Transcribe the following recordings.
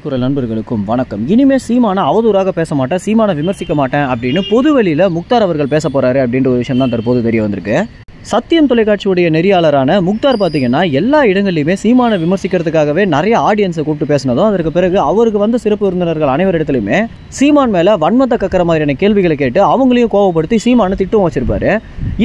குரல் நண்பர்களுக்கும் வணக்கம். இனிமே சீமான அவதூறாக பேச மாட்டேன், சீமான விமர்சிக்க மாட்டேன் அப்படின்னு பொதுவெளியில முக்தார் அவர்கள் பேச போறாரு அப்படின்ற ஒரு விஷயம் தான் தற்போது தெரிய வந்திருக்கு. சத்தியம் தொலைக்காட்சியுடைய நெறியாளரான முக்தார் பார்த்தீங்கன்னா எல்லா இடங்கள்லையுமே சீமான விமர்சிக்கிறதுக்காகவே நிறைய ஆடியன்ஸை கூப்பிட்டு பேசினதும், அதற்கு பிறகு அவருக்கு வந்த சிறப்பு விருந்தினர்கள் அனைவரிடத்திலுமே சீமான் மேல வன்மத்தை கக்கிற மாதிரியான கேள்விகளை கேட்டு அவங்களையும் கோவப்படுத்தி சீமான திட்டம் வச்சிருப்பாரு.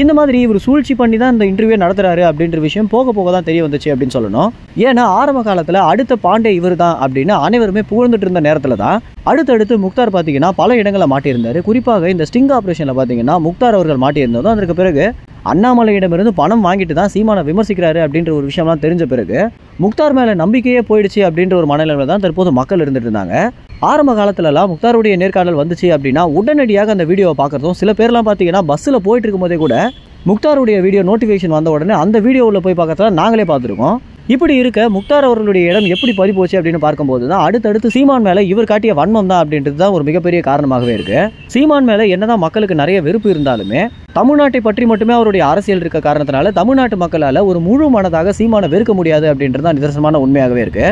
இந்த மாதிரி இவர் சூழ்ச்சி பண்ணி தான் இந்த இன்டர்வியூ நடத்துறாரு அப்படின்ற விஷயம் போக போக தான் தெரிய வந்துச்சு அப்படின்னு சொல்லணும். ஏன்னா ஆரம்ப காலத்தில் அடுத்த பாண்டே இவர் தான் அப்படின்னு அனைவருமே புகழ்ந்துட்டு இருந்த நேரத்தில் தான் அடுத்தடுத்து முக்தார் பார்த்தீங்கன்னா பல இடங்களில் மாட்டியிருந்தார். குறிப்பாக இந்த ஸ்டிங் ஆப்ரேஷனில் பார்த்தீங்கன்னா முக்தார் அவர்கள் மாட்டியிருந்ததும், அதற்கு பிறகு அண்ணாமலையிடமிருந்து பணம் வாங்கிட்டு தான் சீமானை விமர்சிக்கிறாரு அப்படின்ற ஒரு விஷயம்லாம் தெரிஞ்ச பிறகு முக்தார் மேலே நம்பிக்கையே போயிடுச்சு அப்படின்ற ஒரு மனநிலையில் தான் தற்போது மக்கள் இருந்துட்டு இருந்தாங்க. ஆரம்ப காலத்துலலாம் முக்தாருடைய நேர்காணல் வந்துச்சு அப்படின்னா உடனடியாக அந்த வீடியோவை பார்க்குறதும், சில பேர்லாம் பார்த்தீங்கன்னா பஸ்ஸில் போயிட்டு இருக்கும்போதே கூட முக்தாருடைய வீடியோ நோட்டிஃபிகேஷன் வந்த உடனே அந்த வீடியோவில் போய் பார்க்கறதுல நாங்களே பார்த்துருக்கோம். இப்படி இருக்க முக்தார் அவர்களுடைய இடம் எப்படி பறி போச்சு அப்படின்னு பார்க்கும்போது தான் அடுத்தடுத்து சீமான் மேலே இவர் காட்டிய வன்மம் தான் அப்படின்றது தான் ஒரு மிகப்பெரிய காரணமாகவே இருக்கு. சீமான் மேலே என்னதான் மக்களுக்கு நிறைய வெறுப்பு இருந்தாலுமே தமிழ்நாட்டை பற்றி மட்டுமே அவருடைய அரசியல் இருக்க காரணத்தினால தமிழ்நாட்டு மக்களால் ஒரு முழு மனதாக சீமானை வெறுக்க முடியாது அப்படின்றது தான் நிதர்சனமான உண்மையாகவே இருக்கு.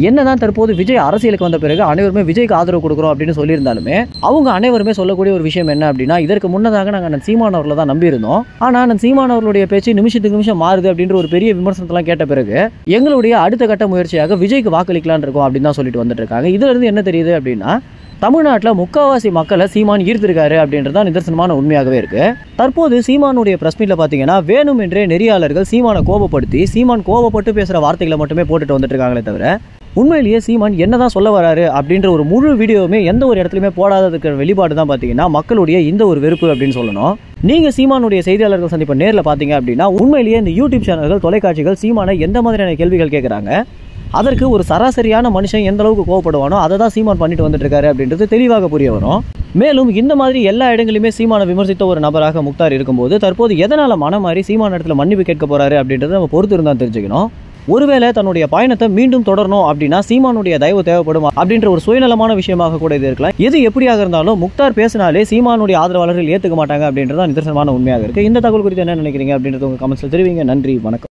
என்னதான் தற்போது விஜய் அரசியலுக்கு வந்த பிறகு அனைவருமே விஜய்க்கு ஆதரவு கொடுக்குறோம் அப்படின்னு சொல்லியிருந்தாலுமே அவங்க அனைவருமே சொல்லக்கூடிய ஒரு விஷயம் என்ன அப்படின்னா, இதற்கு முன்னதாக நாங்கள் சீமான் அவர்களை தான் நம்பியிருந்தோம், ஆனால் சீமான் அவர்களுடைய பேச்சு நிமிஷத்துக்கு நிமிஷம் மாறுது அப்படின்ற ஒரு பெரிய விமர்சனத்தெல்லாம் கேட்ட பிறகு எங்களுடைய அடுத்த கட்ட முயற்சியாக விஜய்க்கு வாக்களிக்கலான் இருக்கோம் அப்படின்னு தான் சொல்லிட்டு வந்துட்டு இருக்காங்க. இதுல இருந்து என்ன தெரியுது அப்படின்னா, தமிழ்நாட்டில் முக்காவாசி மக்களை சீமான் ஈர்த்திருக்காரு அப்படின்றது தான் நிதர்சனமான உண்மையாகவே இருக்கு. தற்போது சீமானுடைய பிரஸ் மீட்ல பார்த்தீங்கன்னா வேணும் என்றே நெறியாளர்கள் சீமானை கோபப்படுத்தி சீமான் கோபப்பட்டு பேசுகிற வார்த்தைகளை மட்டுமே போட்டுட்டு வந்துட்டு இருக்காங்களே தவிர உண்மையிலேயே சீமான் என்னதான் சொல்ல வராரு அப்படின்ற ஒரு முழு வீடியோவுமே எந்த ஒரு இடத்துலையுமே போடாததுக்கு வெளிப்பாடு தான் பார்த்தீங்கன்னா மக்களுடைய இந்த ஒரு வெறுப்பு அப்படின்னு சொல்லணும். நீங்கள் சீமானுடைய செய்தியாளர்கள் சந்திப்பை நேரில் பார்த்தீங்க அப்படின்னா உண்மையிலேயே இந்த யூடியூப் சேனல்கள் தொலைக்காட்சிகள் சீமானை எந்த மாதிரியான கேள்விகள் கேட்குறாங்க, அதற்கு ஒரு சராசரியான மனுஷன் எந்த அளவுக்கு கோவப்படுவானோ அதை தான் சீமான் பண்ணிட்டு வந்துட்டு இருக்காரு அப்படின்றது தெளிவாக புரிய வரும். மேலும் இந்த மாதிரி எல்லா இடங்களிலுமே சீமானை விமர்சித்த ஒரு நபராக முக்தார் இருக்கும்போது தற்போது எதனால் மனம் மாறி சீமான இடத்துல மன்னிப்பு கேட்க போறாரு அப்படின்றத நம்ம பொறுத்து இருந்தால் தெரிஞ்சுக்கணும். ஒருவேளை தன்னுடைய பயணத்தை மீண்டும் தொடரணும் அப்படின்னா சீமானுடைய தயவு தேவைப்படும் அப்படின்ற ஒரு சுயநலமான விஷயமாக கூட இது இருக்கலாம். எது எப்படியாக இருந்தாலும் முக்தார் பேசினாலே சீமானுடைய ஆதரவாளர்கள் ஏற்றுக்க மாட்டாங்க அப்படின்றதான் நிதர்சனமான உண்மையாக இருக்கு. இந்த தகவல் குறித்து என்ன நினைக்கிறீங்க அப்படின்றது உங்க கமெண்ட்ஸ்ல தெரிவிங்க. நன்றி, வணக்கம்.